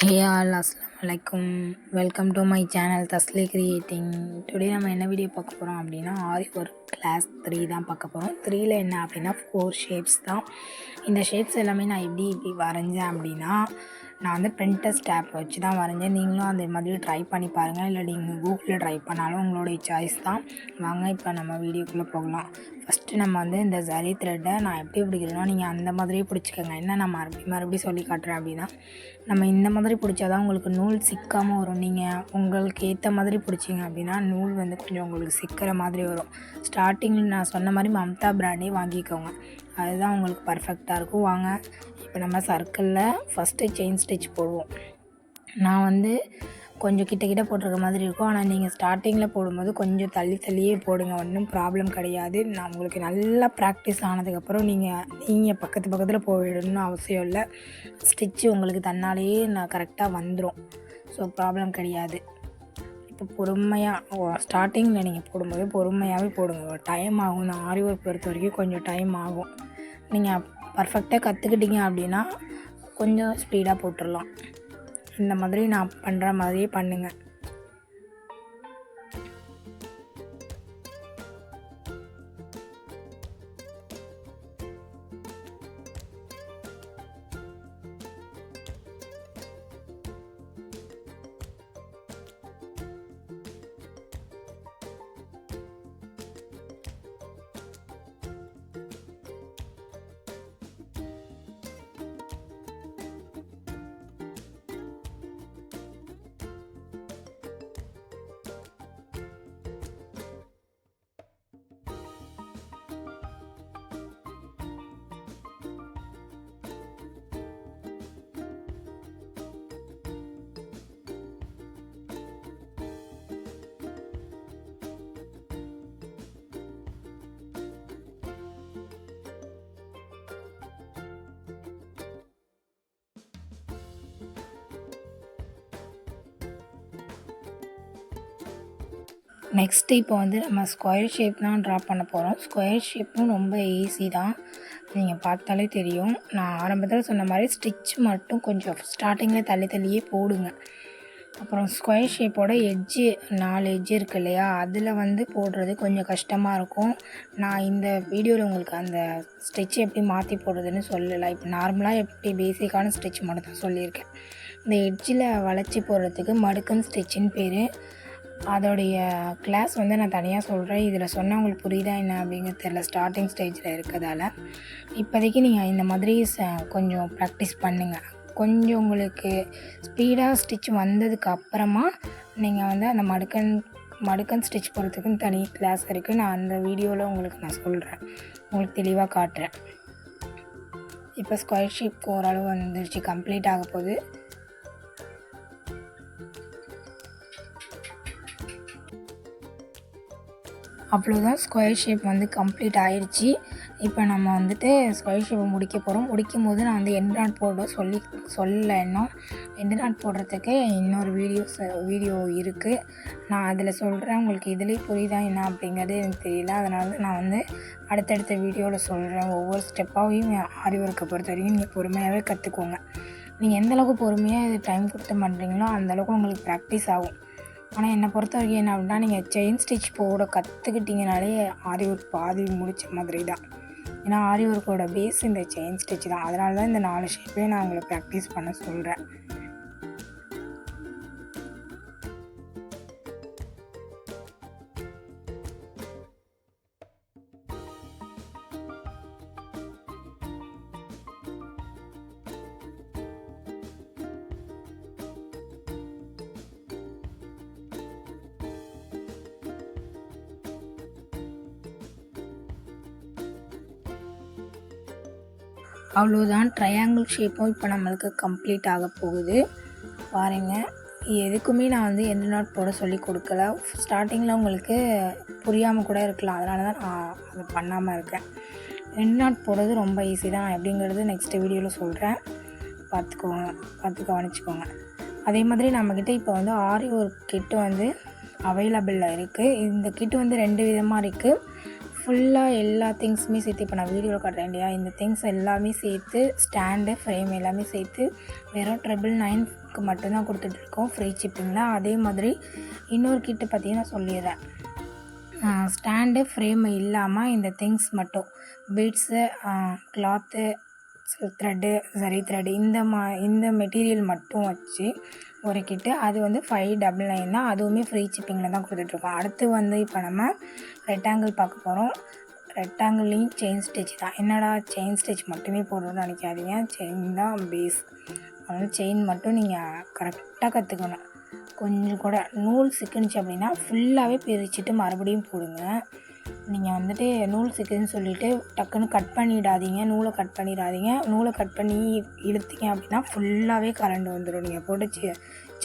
Hey all, Assalamualaikum. Welcome to my channel Tasli Creating. Today நம்ம என்ன video பார்க்க போகிறோம் அப்படின்னா ஆரி ஒர்க் கிளாஸ் 3 தான் பார்க்க போகிறோம். 3ல் என்ன அப்படின்னா 4 ஷேப்ஸ் தான். இந்த ஷேப்ஸ் எல்லாமே நான் எப்படி வரைஞ்சேன் அப்படின்னா நான் வந்து பிரிண்டர்ஸ் டேப் வச்சு தான் வரைஞ்சேன். நீங்களும் அந்த மாதிரி ட்ரை பண்ணி பாருங்கள், இல்லை நீங்கள் கூகுளில் ட்ரை பண்ணாலும் உங்களுடைய சாய்ஸ் தான். வாங்க இப்போ நம்ம வீடியோக்குள்ளே போகலாம். ஃபஸ்ட்டு நம்ம வந்து இந்த சரி த்ரெட்டை நான் எப்படி பிடிக்கிறேன்னா நீங்கள் அந்த மாதிரியே பிடிச்சிக்கோங்க. என்ன நான் மறுபடியும் சொல்லி காட்டுறேன் அப்படின்னா நம்ம இந்த மாதிரி பிடிச்சா தான் உங்களுக்கு நூல் சிக்காமல் வரும். நீங்கள் உங்களுக்கு ஏற்ற மாதிரி பிடிச்சிங்க அப்படின்னா நூல் வந்து கொஞ்சம் உங்களுக்கு சிக்கிற மாதிரி வரும். ஸ்டார்டிங்கில் நான் சொன்ன மாதிரி மம்தா பிராண்டே வாங்கிக்கோங்க, அதுதான் உங்களுக்கு பர்ஃபெக்டாக இருக்கும். வாங்க இப்போ நம்ம சர்க்கிளில் ஃபஸ்ட்டு செயின் ஸ்டிச் போடுவோம். நான் வந்து கொஞ்சம் கிட்ட போட்டிருக்க மாதிரி இருக்கும், ஆனால் நீங்கள் ஸ்டார்டிங்கில் போடும்போது கொஞ்சம் தள்ளியே போடுங்க, ஒன்றும் ப்ராப்ளம் கிடையாது. நான் உங்களுக்கு நல்லா ப்ராக்டிஸ் ஆனதுக்கப்புறம் நீங்கள் பக்கத்தில் போயிடணும்னு அவசியம் இல்லை. ஸ்டிச்சு உங்களுக்கு தன்னாலேயே கரெக்டாக வந்துடும், ஸோ ப்ராப்ளம் கிடையாது. இப்போ பொறுமையாக ஸ்டார்டிங்கில் நீங்கள் போடும்போது பொறுமையாகவே போடுங்க, டைம் ஆகும். நான் ஆரி ஒர்க் பொறுத்த வரைக்கும் கொஞ்சம் டைம் ஆகும். நீங்கள் பர்ஃபெக்டாக கற்றுக்கிட்டீங்க அப்படின்னா கொஞ்சம் ஸ்பீடாக போட்டுடலாம். இந்த மாதிரி நான் பண்ணுற மாதிரியே பண்ணுங்கள். நெக்ஸ்ட்டு இப்போ வந்து நம்ம ஸ்கொயர் ஷேப் தான் ட்ரா பண்ண போகிறோம். ஸ்கொயர் ஷேப்பும் ரொம்ப ஈஸி தான், நீங்கள் பார்த்தாலே தெரியும். நான் ஆரம்பத்தில் சொன்ன மாதிரி ஸ்டிச் மட்டும் கொஞ்சம் ஸ்டார்டிங்கில் தள்ளியே போடுங்க. அப்புறம் ஸ்கொயர் ஷேப்போட எட்ஜு 4 எட்ஜு இருக்குது இல்லையா, அதில் வந்து போடுறது கொஞ்சம் கஷ்டமாக இருக்கும். நான் இந்த வீடியோவில் உங்களுக்கு அந்த ஸ்டிச் எப்படி மாற்றி போடுறதுன்னு சொல்லலை. இப்போ நார்மலாக எப்படி பேசிக்கான ஸ்டிச் மட்டும் தான் சொல்லியிருக்கேன். இந்த எட்ஜில் வளைச்சி போடுறதுக்கு மடுக்கன் ஸ்டிச்சின்னு பேர். அதோடைய கிளாஸ் வந்து நான் தனியாக சொல்கிறேன். இதில் சொன்னால் உங்களுக்கு புரியுதா என்ன அப்படிங்கிறது தெரியல, ஸ்டார்டிங் ஸ்டேஜில் இருக்கிறதால. இப்போதைக்கு நீங்கள் இந்த மாதிரி கொஞ்சம் ப்ராக்டிஸ் பண்ணுங்கள். கொஞ்சம் உங்களுக்கு ஸ்பீடாக ஸ்டிச் வந்ததுக்கு அப்புறமா நீங்கள் வந்து அந்த மடுக்கன் ஸ்டிச் போடுறதுக்குன்னு தனி கிளாஸ் இருக்குது. நான் அந்த வீடியோவில் உங்களுக்கு நான் சொல்கிறேன், உங்களுக்கு தெளிவாக காட்டுறேன். இப்போ ஸ்கொயர் ஷேப் ஓரளவு வந்துருச்சு, கம்ப்ளீட் ஆக போகுது. அவ்வளோதான், ஸ்கொயர் ஷேப் வந்து கம்ப்ளீட் ஆகிடுச்சி. இப்போ நம்ம வந்துட்டு ஸ்கொயர் ஷேப்பை முடிக்க போகிறோம். முடிக்கும் போது நான் வந்து எண்ட் நாட் போட சொல்லலை. இன்னும் எண்ட் நாட் போடுறதுக்கு இன்னொரு வீடியோ இருக்குது, நான் அதில் சொல்கிறேன். உங்களுக்கு இதிலே புரியுதா என்ன அப்படிங்கிறது எனக்கு தெரியல, அதனால நான் வந்து அடுத்தடுத்த வீடியோவில் சொல்கிறேன். ஒவ்வொரு ஸ்டெப்பாகவும் ஆரி ஒர்க்கை பொறுத்த வரைக்கும் நீங்கள் பொறுமையாகவே கற்றுக்கோங்க. நீங்கள் எந்தளவுக்கு பொறுமையாக இது டைம் கொடுத்து பண்ணுறீங்களோ அந்தளவுக்கு உங்களுக்கு ப்ராக்டிஸ் ஆகும். ஆனால் என்னை பொறுத்த வரைக்கும் என்ன அப்படின்னா நீங்கள் செயின் ஸ்டிச் போட கற்றுக்கிட்டிங்கனாலே ஆரி ஒர்க் பாதி முடித்த மாதிரி தான். ஏன்னா ஆரி ஒர்க்கோட பேஸ் இந்த செயின் ஸ்டிச் தான். அதனால தான் இந்த 4 ஷேப்பையும் நான் உங்களை ப்ராக்டிஸ் பண்ண சொல்கிறேன். அவ்வளோதான், ட்ரையாங்கிள் ஷேப்பும் இப்போ நம்மளுக்கு கம்ப்ளீட் ஆக போகுது. பாருங்கள், எதுக்குமே நான் வந்து எண்ட் நாட் போட சொல்லி கொடுக்கல. ஸ்டார்டிங்கில் உங்களுக்கு புரியாமல் கூட இருக்கலாம், அதனால தான் நான் அதை பண்ணாமல் இருக்கேன். எண்ட் நாட் போடுறது ரொம்ப ஈஸி தான், நான் எப்படிங்கிறது நெக்ஸ்ட் வீடியோவில் சொல்கிறேன், பார்த்து கவனிச்சுக்கோங்க. அதே மாதிரி நம்மக்கிட்ட இப்போ வந்து ஆரி ஒர்க் கிட்டு வந்து அவைலபிளில் இருக்குது. இந்த கிட்டு வந்து 2 விதமாக இருக்குது. ஃபுல்லாக எல்லா திங்ஸுமே சேர்த்து இப்போ நான் வீடியோவில் காட்டுறேன் இல்லையா, இந்த திங்ஸ் எல்லாமே சேர்த்து ஸ்டாண்டு ஃப்ரேம் எல்லாமே சேர்த்து வெறும் 999 ஷேப்க்கு மட்டும்தான் கொடுத்துட்ருக்கோம் ஃப்ரீ ஷிப்பிங்கில். அதே மாதிரி இன்னொரு கிட்டு பார்த்தீங்கன்னா சொல்லிடுறேன். ஸ்டாண்டு ஃப்ரேம் இல்லாமல் இந்த திங்ஸ் மட்டும் பீட்ஸு, கிளாத்து, சரி த்ரெட்டு இந்த மெட்டீரியல் மட்டும் வச்சு ஒரு கிட்டு. அது வந்து 599 தான். அதுவுமே ஃப்ரீ ஷிப்பிங்கில் தான் கொடுத்துட்ருக்கோம். அடுத்து வந்து இப்போ நம்ம ரெக்டாங்கிள் பார்க்க போகிறோம். ரெக்டாங்கிள்லேயும் செயின் ஸ்டிச் தான். என்னடா செயின் ஸ்டிச் மட்டுமே போடுறோன்னு நினைக்காதீங்க, செயின் தான் பேஸ். அதனால் செயின் மட்டும் நீங்கள் கரெக்டாக கற்றுக்கணும். கொஞ்சம் கூட நூல் சிக்கினுச்சு அப்படின்னா ஃபுல்லாகவே பிரிச்சுட்டு மறுபடியும் போடுங்க. நீங்கள் வந்துட்டு நூல் சிக்குதுன்னு சொல்லிவிட்டு டக்குன்னு கட் பண்ணிடாதீங்க, நூலை கட் பண்ணிடாதீங்க. நூலை கட் பண்ணி இழுத்தீங்க அப்படின்னா ஃபுல்லாகவே கலண்டு வந்துடும். நீங்கள் போட்டு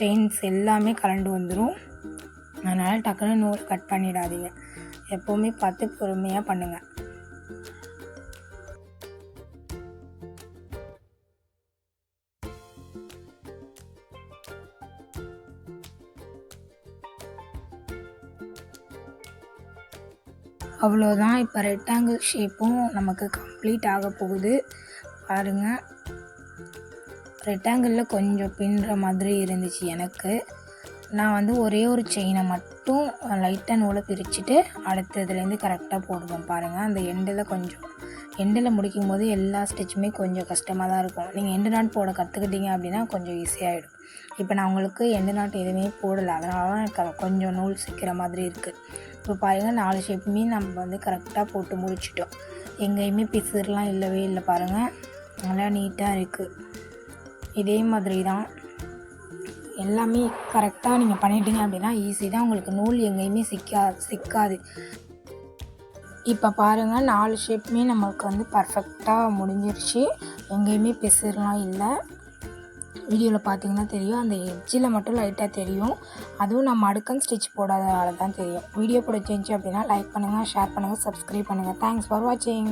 செயின்ஸ் எல்லாமே கலண்டு வந்துடும். அதனால் டக்குன்னு நூலை கட் பண்ணிடாதீங்க. எப்போவுமே பார்த்து பொறுமையாக பண்ணுங்கள். அவ்வளோதான். இப்போ ரெக்டாங்கிள் ஷேப்பும் நமக்கு கம்ப்ளீட் ஆக போகுது. பாருங்கள், ரெக்டாங்கிளில் கொஞ்சம் பின்னுற மாதிரி இருந்துச்சு எனக்கு. நான் வந்து ஒரே ஒரு செயினை மட்டும் லைட்டாக நூலை பிரிச்சுட்டு அடுத்ததுலேருந்து கரெக்டாக போடுவேன். பாருங்கள், அந்த எண்டில் முடிக்கும் போது எல்லா ஸ்டிச்சுமே கொஞ்சம் கஷ்டமாக தான் இருக்கும். நீங்கள் எண்டு நாட் போட கற்றுக்கிட்டீங்க அப்படின்னா கொஞ்சம் ஈஸியாகிடும். இப்போ நான் உங்களுக்கு எண்டு நாட் எதுவுமே போடலை, அதனால தான் கொஞ்சம் நூல் சிக்கிற மாதிரி இருக்குது. இப்போ பாருங்கள், 4 ஷேப்புமே நம்ம வந்து கரெக்டாக போட்டு முடிச்சிட்டோம். எங்கேயுமே பிசுறுலாம் இல்லவே இல்லை. பாருங்கள், நல்லா நீட்டாக இருக்குது. இதே மாதிரி தான் எல்லாமே கரெக்டாக நீங்கள் பண்ணிட்டீங்க அப்படின்னா ஈஸி தான். உங்களுக்கு நூல் எங்கேயுமே சிக்காது. இப்போ பாருங்கள், 4 ஷேப்புமே நம்மளுக்கு வந்து பர்ஃபெக்டாக முடிஞ்சிருச்சு. எங்கேயுமே பிசுறுலாம் இல்லை. வீடியோவில் பார்த்தீங்கன்னா தெரியும், அந்த எட்ஜில் மட்டும் லைட்டாக தெரியும். அதுவும் நம்ம அடுக்கன் ஸ்டிச் போடாதனால தான் தெரியும். வீடியோ பிடிச்சிருந்துச்சி அப்படின்னா லைக் பண்ணுங்கள், ஷேர் பண்ணுங்கள், சப்ஸ்கிரைப் பண்ணுங்கள். தேங்க்ஸ் ஃபார் வாட்சிங்.